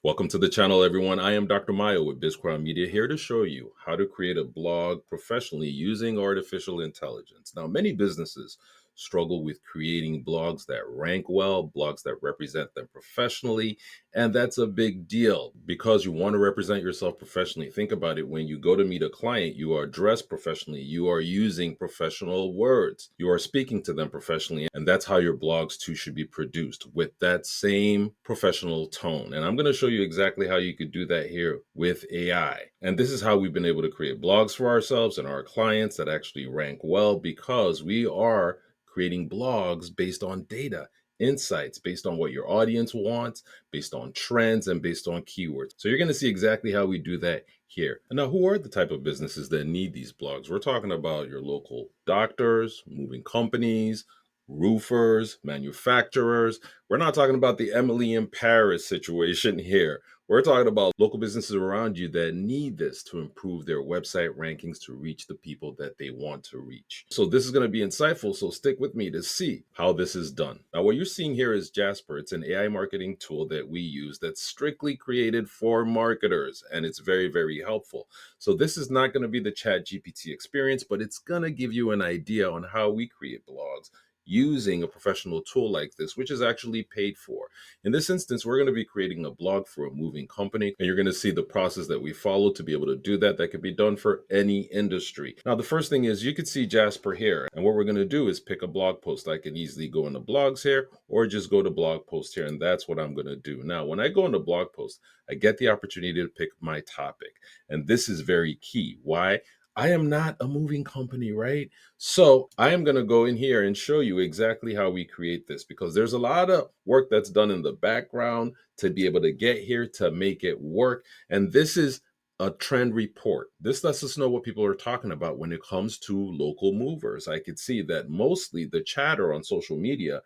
Welcome to the channel, everyone. I am Dr. Mayo with BizCrown Media, here to show you how to create a blog professionally using artificial intelligence. Now, many businesses struggle with creating blogs that rank well, blogs that represent them professionally, and that's a big deal because you want to represent yourself professionally. Think about it. When you go to meet a client, you are dressed professionally, you are using professional words, you are speaking to them professionally, and that's how your blogs too should be produced, with that same professional tone. And I'm going to show you exactly how you could do that here with AI. And this is how we've been able to create blogs for ourselves and our clients that actually rank well, because we are creating blogs based on data, insights, based on what your audience wants, based on trends, and based on keywords. So you're going to see exactly how we do that here. And now, who are the type of businesses that need these blogs? We're talking about your local doctors, moving companies, roofers, manufacturers. We're not talking about the Emily in Paris situation here. We're talking about local businesses around you that need this to improve their website rankings to reach the people that they want to reach. So this is going to be insightful, so stick with me to see how this is done. Now, what you're seeing here is Jasper. It's an AI marketing tool that we use that's strictly created for marketers, and it's very, very helpful. So this is not going to be the Chat GPT experience, but it's going to give you an idea on how we create blogs using a professional tool like this, which is actually paid for. In this instance, we're going to be creating a blog for a moving company, and you're going to see the process that we follow to be able to do that. That could be done for any industry. Now, the first thing is you could see Jasper here, and what we're going to do is pick a blog post. I can easily go into blogs here, or just go to blog post here, and that's what I'm going to do. Now, when I go into blog post, I get the opportunity to pick my topic, and this is very key. Why? I am not a moving company, right? So I am going to go in here and show you exactly how we create this, because there's a lot of work that's done in the background to be able to get here to make it work. And this is a trend report. This lets us know what people are talking about when it comes to local movers. I could see that mostly the chatter on social media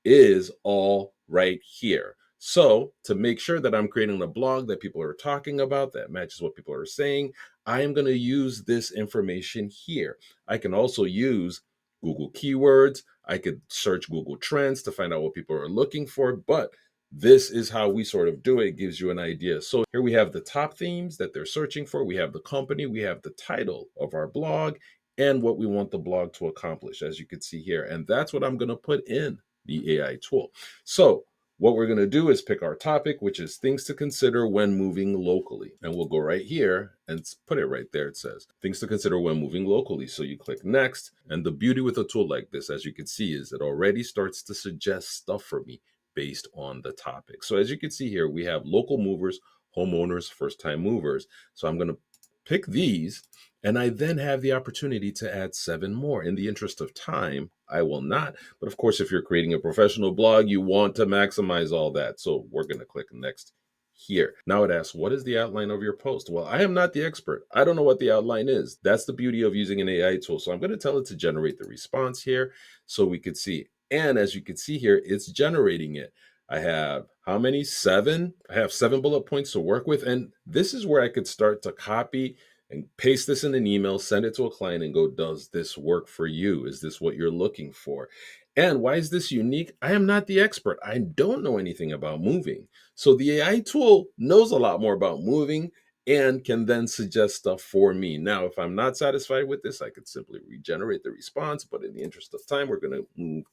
is all right here. So to make sure that I'm creating a blog that people are talking about, that matches what people are saying, I am going to use this information here. I can also use Google keywords. I could search Google Trends to find out what people are looking for, but this is how we sort of do it. It gives you an idea. So here we have the top themes that they're searching for. We have the company, we have the title of our blog, and what we want the blog to accomplish, as you can see here. And that's what I'm going to put in the AI tool. So what we're going to do is pick our topic, which is things to consider when moving locally. And we'll go right here and put it right there. It says things to consider when moving locally. So you click next. And the beauty with a tool like this, as you can see, is it already starts to suggest stuff for me based on the topic. So as you can see here, we have local movers, homeowners, first-time movers. So I'm going to pick these, and I then have the opportunity to add 7 more. In the interest of time, I will not. But of course, if you're creating a professional blog, you want to maximize all that. So we're going to click next here. Now it asks, what is the outline of your post? Well, I am not the expert. I don't know what the outline is. That's the beauty of using an AI tool. So I'm going to tell it to generate the response here so we could see. And as you can see here, it's generating it. I have how many? 7. I have 7 bullet points to work with. And this is where I could start to copy and paste this in an email, send it to a client and go, does this work for you? Is this what you're looking for? And why is this unique? I am not the expert. I don't know anything about moving. So the AI tool knows a lot more about moving and can then suggest stuff for me. Now, if I'm not satisfied with this, I could simply regenerate the response. But in the interest of time, we're going to move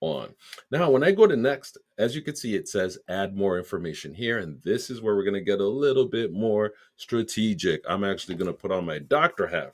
on. Now, when I go to next, as you can see, it says add more information here. And this is where we're going to get a little bit more strategic. I'm actually going to put on my doctor hat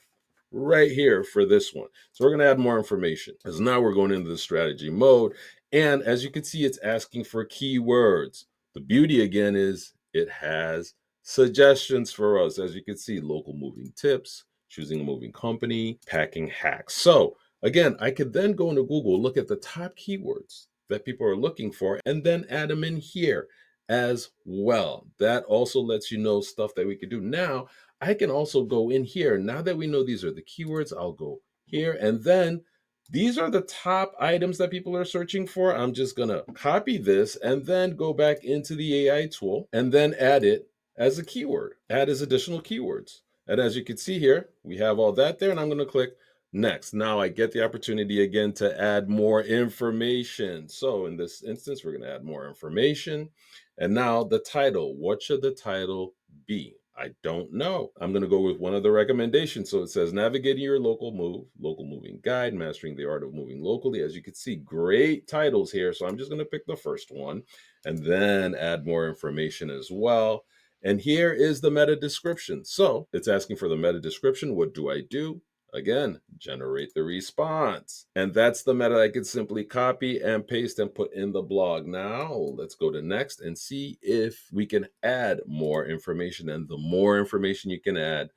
right here for this one. So we're going to add more information, because now we're going into the strategy mode. And as you can see, it's asking for keywords. The beauty again is it has suggestions for us. As you can see, local moving tips, choosing a moving company, packing hacks. So again, I could then go into Google, look at the top keywords that people are looking for, and then add them in here as well. That also lets you know stuff that we could do. Now, I can also go in here. Now that we know these are the keywords, I'll go here, and then these are the top items that people are searching for. I'm just going to copy this and then go back into the AI tool and then add it as a keyword, add as additional keywords. And as you can see here, we have all that there, and I'm going to click next. Now I get the opportunity again to add more information. So in this instance, we're going to add more information. And now the title. What should the title be? I don't know. I'm going to go with one of the recommendations. So it says navigating your local move, local moving guide, mastering the art of moving locally. As you can see, great titles here. So I'm just going to pick the first one and then add more information as well. And here is the meta description. So it's asking for the meta description. What do I do? Again, generate the response. And that's the meta I could simply copy and paste and put in the blog. Now, let's go to next and see if we can add more information. And the more information you can add,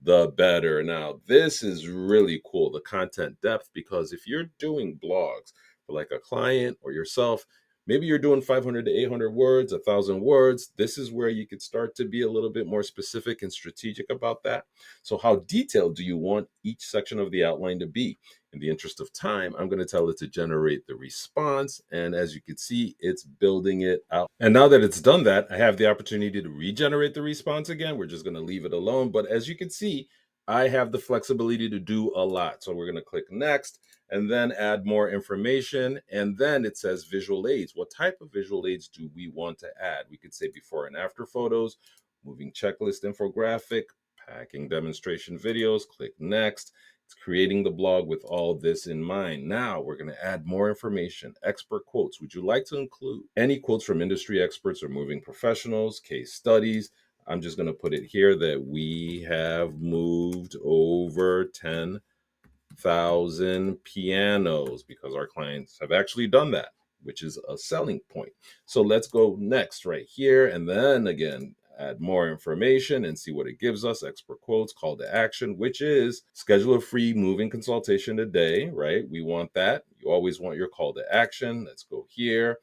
the better. Now, this is really cool, the content depth, because if you're doing blogs for like a client or yourself, maybe you're doing 500 to 800 words, 1,000 words. This is where you could start to be a little bit more specific and strategic about that. So how detailed do you want each section of the outline to be? In the interest of time, I'm going to tell it to generate the response. And as you can see, it's building it out. And now that it's done that, I have the opportunity to regenerate the response again. We're just going to leave it alone. But as you can see, I have the flexibility to do a lot. So we're going to click next and then add more information. And then it says visual aids. What type of visual aids do we want to add? We could say before and after photos, moving checklist infographic, packing demonstration videos. Click next. It's creating the blog with all this in mind. Now we're going to add more information. Expert quotes. Would you like to include any quotes from industry experts or moving professionals, case studies? I'm just going to put it here that we have moved over 10,000 pianos because our clients have actually done that, which is a selling point. So let's go next right here. And then again, add more information and see what it gives us. Expert quotes, call to action, which is schedule a free moving consultation today, right? We want that. You always want your call to action. Let's go here.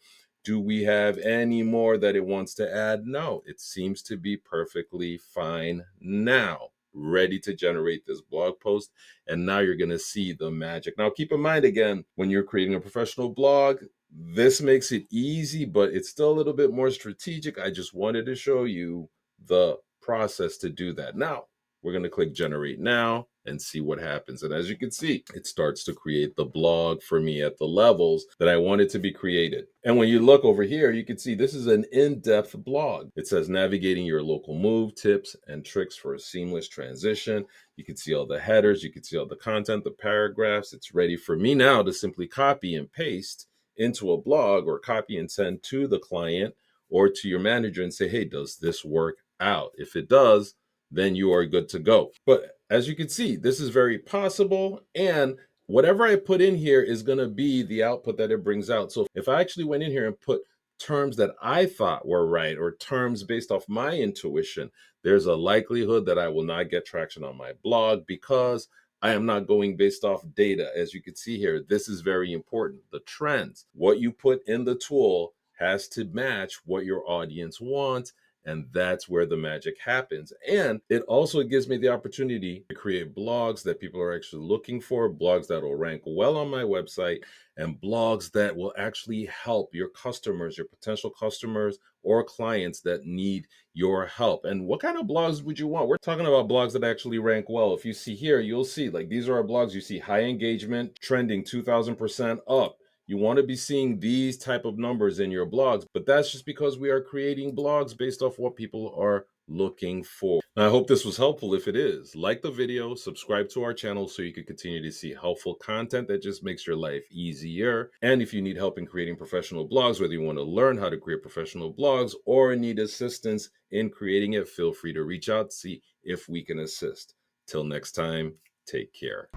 Do we have any more that it wants to add? No, it seems to be perfectly fine now. Ready to generate this blog post. And now you're going to see the magic. Now, keep in mind, again, when you're creating a professional blog, this makes it easy, but it's still a little bit more strategic. I just wanted to show you the process to do that. Now, we're going to click generate now and see what happens. And as you can see, it starts to create the blog for me at the levels that I want it to be created. And when you look over here, you can see this is an in-depth blog. It says navigating your local move, tips and tricks for a seamless transition. You can see all the headers. You can see all the content, the paragraphs. It's ready for me now to simply copy and paste into a blog or copy and send to the client or to your manager and say, hey, does this work out? If it does, then you are good to go. But as you can see, this is very possible. And whatever I put in here is going to be the output that it brings out. So if I actually went in here and put terms that I thought were right or terms based off my intuition, there's a likelihood that I will not get traction on my blog because I am not going based off data. As you can see here, this is very important. The trends, what you put in the tool has to match what your audience wants. And that's where the magic happens. And it also gives me the opportunity to create blogs that people are actually looking for, blogs that will rank well on my website, and blogs that will actually help your customers, your potential customers or clients that need your help. And what kind of blogs would you want? We're talking about blogs that actually rank well. If you see here, you'll see like these are our blogs. You see high engagement, trending 2,000% up. You want to be seeing these type of numbers in your blogs, but that's just because we are creating blogs based off what people are looking for. Now, I hope this was helpful. If it is, like the video, subscribe to our channel so you can continue to see helpful content that just makes your life easier. And if you need help in creating professional blogs, whether you want to learn how to create professional blogs or need assistance in creating it, feel free to reach out, see if we can assist. Till next time, take care.